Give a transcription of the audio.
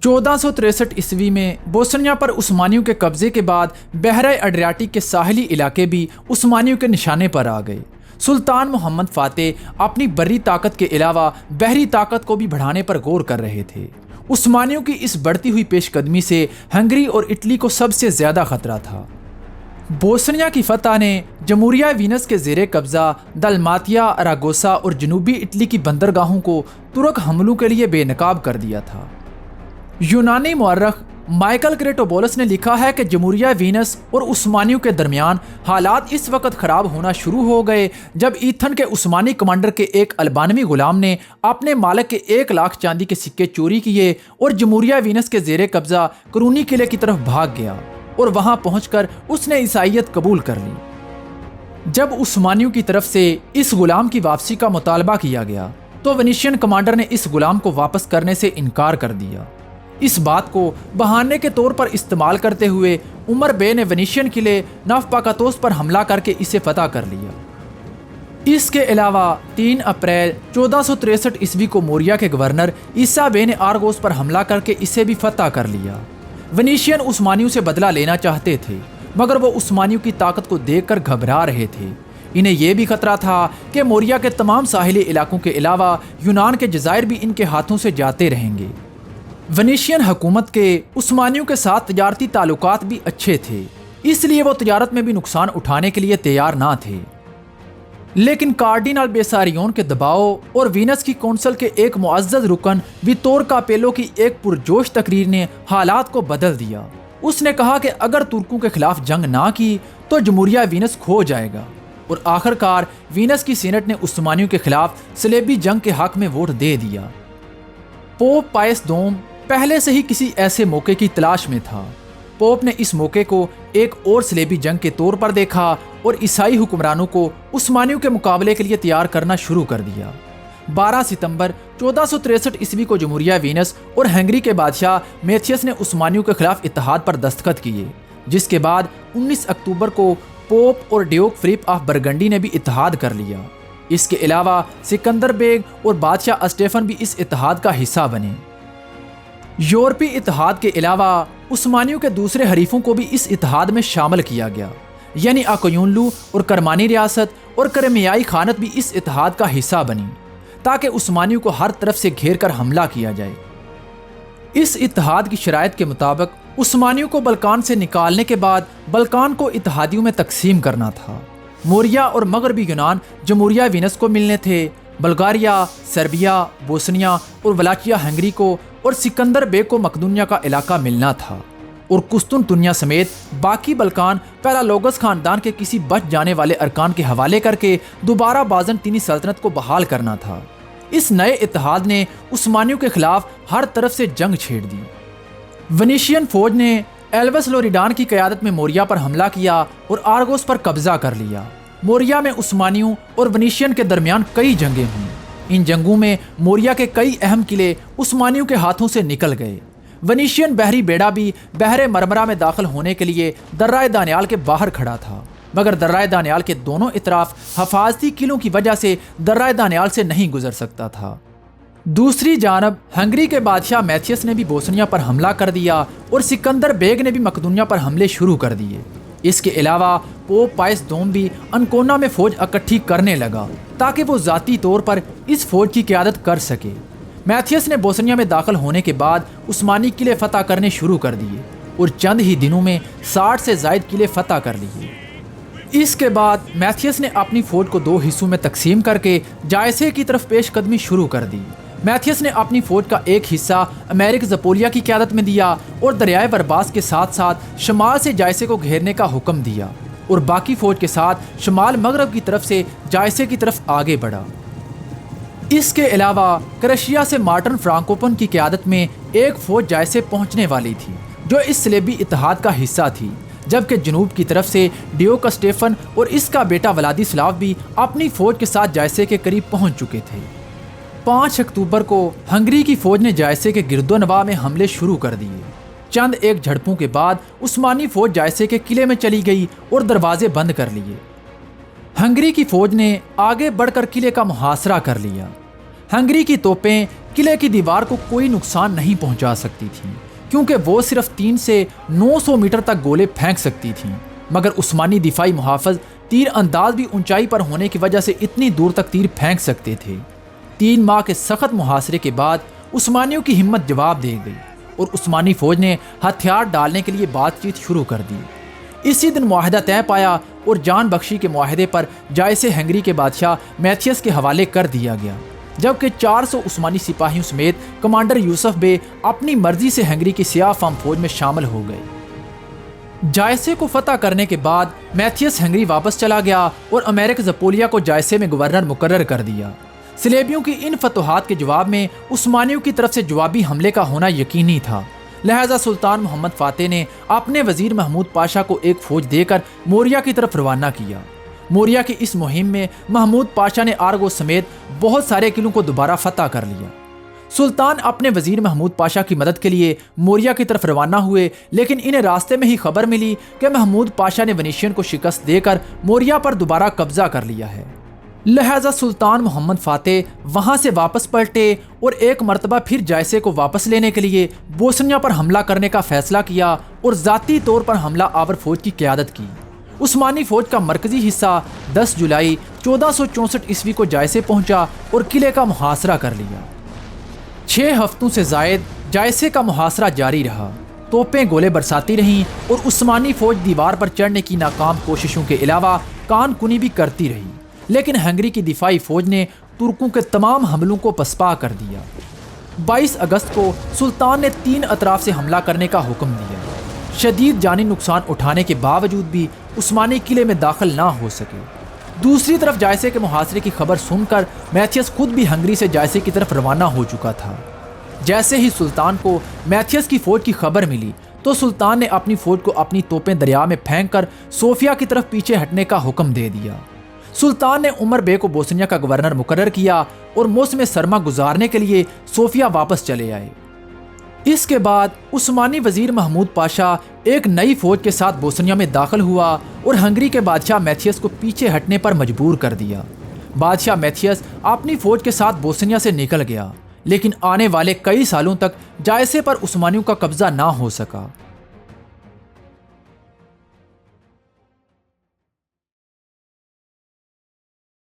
1463 عیسوی میں بوسنیا پر عثمانیوں کے قبضے کے بعد بحیرہ ایڈریاٹک کے ساحلی علاقے بھی عثمانیوں کے نشانے پر آ گئے۔ سلطان محمد فاتح اپنی بری طاقت کے علاوہ بحری طاقت کو بھی بڑھانے پر غور کر رہے تھے۔ عثمانیوں کی اس بڑھتی ہوئی پیش قدمی سے ہنگری اور اٹلی کو سب سے زیادہ خطرہ تھا۔ بوسنیا کی فتح نے جمہوریہ وینس کے زیر قبضہ دلماتیا، اراگوسا اور جنوبی اٹلی کی بندرگاہوں کو ترک حملوں کے لیے بے نقاب کر دیا تھا۔ یونانی مورخ مائیکل کریٹوبولس نے لکھا ہے کہ جمہوریہ وینس اور عثمانیوں کے درمیان حالات اس وقت خراب ہونا شروع ہو گئے جب ایتھن کے عثمانی کمانڈر کے ایک البانوی غلام نے اپنے مالک کے 1,00,000 چاندی کے سکے چوری کیے اور جمہوریہ وینس کے زیر قبضہ کرونی قلعے کی طرف بھاگ گیا اور وہاں پہنچ کر اس نے عیسائیت قبول کر لی۔ جب عثمانیوں کی طرف سے اس غلام کی واپسی کا مطالبہ کیا گیا تو ونیشین کمانڈر نے اس غلام کو واپس کرنے سے انکار کر دیا۔ اس بات کو بہانے کے طور پر استعمال کرتے ہوئے عمر بے نے ونیشین قلعے نوفپاکاتوس پر حملہ کر کے اسے فتح کر لیا۔ اس کے علاوہ 3 اپریل 1463 عیسوی کو موریا کے گورنر عیسیٰ بے نے آرگوس پر حملہ کر کے اسے بھی فتح کر لیا۔ ونیشین عثمانیوں سے بدلہ لینا چاہتے تھے مگر وہ عثمانیوں کی طاقت کو دیکھ کر گھبرا رہے تھے۔ انہیں یہ بھی خطرہ تھا کہ موریا کے تمام ساحلی علاقوں کے علاوہ یونان کے جزائر بھی ان کے ہاتھوں سے جاتے رہیں گے۔ ونیشین حکومت کے عثمانیوں کے ساتھ تجارتی تعلقات بھی اچھے تھے، اس لیے وہ تجارت میں بھی نقصان اٹھانے کے لیے تیار نہ تھے۔ لیکن کارڈینل بیساریون کے دباؤ اور وینس کی کونسل کے ایک معزز رکن ویتور کاپیلو کی ایک پرجوش تقریر نے حالات کو بدل دیا۔ اس نے کہا کہ اگر ترکوں کے خلاف جنگ نہ کی تو جمہوریہ وینس کھو جائے گا، اور آخر کار وینس کی سینٹ نے عثمانیوں کے خلاف صلیبی جنگ کے حق میں ووٹ دے دیا۔ پوپ پائس دوم پہلے سے ہی کسی ایسے موقع کی تلاش میں تھا۔ پوپ نے اس موقع کو ایک اور صلیبی جنگ کے طور پر دیکھا اور عیسائی حکمرانوں کو عثمانیوں کے مقابلے کے لیے تیار کرنا شروع کر دیا۔ 12 ستمبر 1463 عیسوی کو جمہوریہ وینس اور ہنگری کے بادشاہ میتھیس نے عثمانیوں کے خلاف اتحاد پر دستخط کیے، جس کے بعد 19 اکتوبر کو پوپ اور ڈیوک فلپ آف برگنڈی نے بھی اتحاد کر لیا۔ اس کے علاوہ سکندر بیگ اور بادشاہ اسٹیفن بھی اس اتحاد کا حصہ بنے۔ یورپی اتحاد کے علاوہ عثمانیوں کے دوسرے حریفوں کو بھی اس اتحاد میں شامل کیا گیا، یعنی آکویونلو اور کرمانی ریاست اور کرمیائی خانت بھی اس اتحاد کا حصہ بنی تاکہ عثمانیوں کو ہر طرف سے گھیر کر حملہ کیا جائے۔ اس اتحاد کی شرائط کے مطابق عثمانیوں کو بلکان سے نکالنے کے بعد بلکان کو اتحادیوں میں تقسیم کرنا تھا۔ موریا اور مغربی یونان جمہوریہ وینس کو ملنے تھے، بلغاریہ، سربیا، بوسنیا اور ولاچیا ہنگری کو، اور سکندر بیگ کو مقدونیہ کا علاقہ ملنا تھا، اور قسطنطنیہ سمیت باقی بلکان پیلالوگس خاندان کے کسی بچ جانے والے ارکان کے حوالے کر کے دوبارہ بازنطینی سلطنت کو بحال کرنا تھا۔ اس نئے اتحاد نے عثمانیوں کے خلاف ہر طرف سے جنگ چھیڑ دی۔ ونیشین فوج نے ایلوس لوریڈان کی قیادت میں موریا پر حملہ کیا اور آرگوس پر قبضہ کر لیا۔ موریا میں عثمانیوں اور ونیشین کے درمیان کئی جنگیں ہوئیں۔ ان جنگوں میں موریا کے کئی اہم قلعے عثمانیوں کے ہاتھوں سے نکل گئے۔ ونیشین بحری بیڑا بھی بحر مرمرا میں داخل ہونے کے لیے درہ دانیال کے باہر کھڑا تھا، مگر درہ دانیال کے دونوں اطراف حفاظتی قلعوں کی وجہ سے درہ دانیال سے نہیں گزر سکتا تھا۔ دوسری جانب ہنگری کے بادشاہ میتھیس نے بھی بوسنیا پر حملہ کر دیا اور سکندر بیگ نے بھی مقدونیہ پر حملے شروع کر دیے۔ اس کے علاوہ پوپ پائس دوم بھی انکونا میں فوج اکٹھی کرنے لگا تاکہ وہ ذاتی طور پر اس فوج کی قیادت کر سکے۔ میتھیس نے بوسنیا میں داخل ہونے کے بعد عثمانی قلعے فتح کرنے شروع کر دیے اور چند ہی دنوں میں 60 سے زائد قلعے فتح کر لیے۔ اس کے بعد میتھیس نے اپنی فوج کو 2 حصوں میں تقسیم کر کے جائسے کی طرف پیش قدمی شروع کر دی۔ میتھیس نے اپنی فوج کا ایک حصہ امریک زپولیا کی قیادت میں دیا اور دریائے برباس کے ساتھ ساتھ شمال سے جائسے کو گھیرنے کا حکم دیا، اور باقی فوج کے ساتھ شمال مغرب کی طرف سے جائسے کی طرف آگے بڑھا۔ اس کے علاوہ کرشیا سے مارٹن فرانکوپن کی قیادت میں ایک فوج جائسے پہنچنے والی تھی جو اس صلیبی اتحاد کا حصہ تھی، جبکہ جنوب کی طرف سے ڈیوک اسٹیفن اور اس کا بیٹا ولادیسلاو بھی اپنی فوج کے ساتھ جائسے کے قریب پہنچ چکے تھے۔ 5 اکتوبر کو ہنگری کی فوج نے جائسے کے گرد و نواح میں حملے شروع کر دیے۔ چند ایک جھڑپوں کے بعد عثمانی فوج جائسے کے قلعے میں چلی گئی اور دروازے بند کر لیے۔ ہنگری کی فوج نے آگے بڑھ کر قلعے کا محاصرہ کر لیا۔ ہنگری کی توپیں قلعے کی دیوار کو کوئی نقصان نہیں پہنچا سکتی تھیں کیونکہ وہ صرف 3 سے 900 میٹر تک گولے پھینک سکتی تھیں، مگر عثمانی دفاعی محافظ تیر انداز بھی اونچائی پر ہونے کی وجہ سے اتنی دور تک تیر پھینک سکتے تھے۔ 3 ماہ کے سخت محاصرے کے بعد عثمانیوں کی ہمت جواب دے گئی اور عثمانی فوج نے ہتھیار ڈالنے کے لیے بات چیت شروع کر دی۔ اسی دن معاہدہ طے پایا اور جان بخشی کے معاہدے پر جائزے ہنگری کے بادشاہ میتھیس کے حوالے کر دیا گیا، جبکہ 400 عثمانی سپاہیوں سمیت کمانڈر یوسف بے اپنی مرضی سے ہنگری کی سیاہ فام فوج میں شامل ہو گئے۔ جائسے کو فتح کرنے کے بعد میتھیس ہنگری واپس چلا گیا اور امریک زپولیا کو جائسے میں گورنر مقرر کر دیا۔ صلیبیوں کی ان فتوحات کے جواب میں عثمانیوں کی طرف سے جوابی حملے کا ہونا یقینی تھا، لہذا سلطان محمد فاتح نے اپنے وزیر محمود پاشا کو ایک فوج دے کر موریا کی طرف روانہ کیا۔ موریا کی اس مہم میں محمود پاشا نے آرگو سمیت بہت سارے قلعوں کو دوبارہ فتح کر لیا۔ سلطان اپنے وزیر محمود پاشا کی مدد کے لیے موریا کی طرف روانہ ہوئے، لیکن انہیں راستے میں ہی خبر ملی کہ محمود پاشا نے ونیشین کو شکست دے کر موریا پر دوبارہ قبضہ کر لیا ہے۔ لہذا سلطان محمد فاتح وہاں سے واپس پلٹے اور ایک مرتبہ پھر جائسے کو واپس لینے کے لیے بوسنیا پر حملہ کرنے کا فیصلہ کیا اور ذاتی طور پر حملہ آور فوج کی قیادت کی۔ عثمانی فوج کا مرکزی حصہ 10 جولائی 1464 عیسوی کو جائسے پہنچا اور قلعے کا محاصرہ کر لیا۔ 6 ہفتوں سے زائد جائسے کا محاصرہ جاری رہا، توپیں گولے برساتی رہیں اور عثمانی فوج دیوار پر چڑھنے کی ناکام کوششوں کے علاوہ کان کنی بھی کرتی رہی، لیکن ہنگری کی دفاعی فوج نے ترکوں کے تمام حملوں کو پسپا کر دیا۔ 22 اگست کو سلطان نے 3 اطراف سے حملہ کرنے کا حکم دیا۔ شدید جانی نقصان اٹھانے کے باوجود بھی عثمانی قلعے میں داخل نہ ہو سکے۔ دوسری طرف جائسے کے محاصرے کی خبر سن کر میتھیس خود بھی ہنگری سے جائسے کی طرف روانہ ہو چکا تھا۔ جیسے ہی سلطان کو میتھیس کی فوج کی خبر ملی تو سلطان نے اپنی فوج کو اپنی توپیں دریا میں پھینک کر صوفیہ کی طرف پیچھے ہٹنے کا حکم دے دیا۔ سلطان نے عمر بے کو بوسنیا کا گورنر مقرر کیا اور موسم سرما گزارنے کے لیے صوفیہ واپس چلے آئے۔ اس کے بعد عثمانی وزیر محمود پاشا ایک نئی فوج کے ساتھ بوسنیا میں داخل ہوا اور ہنگری کے بادشاہ میتھیس کو پیچھے ہٹنے پر مجبور کر دیا۔ بادشاہ میتھیس اپنی فوج کے ساتھ بوسنیا سے نکل گیا، لیکن آنے والے کئی سالوں تک جائسے پر عثمانیوں کا قبضہ نہ ہو سکا۔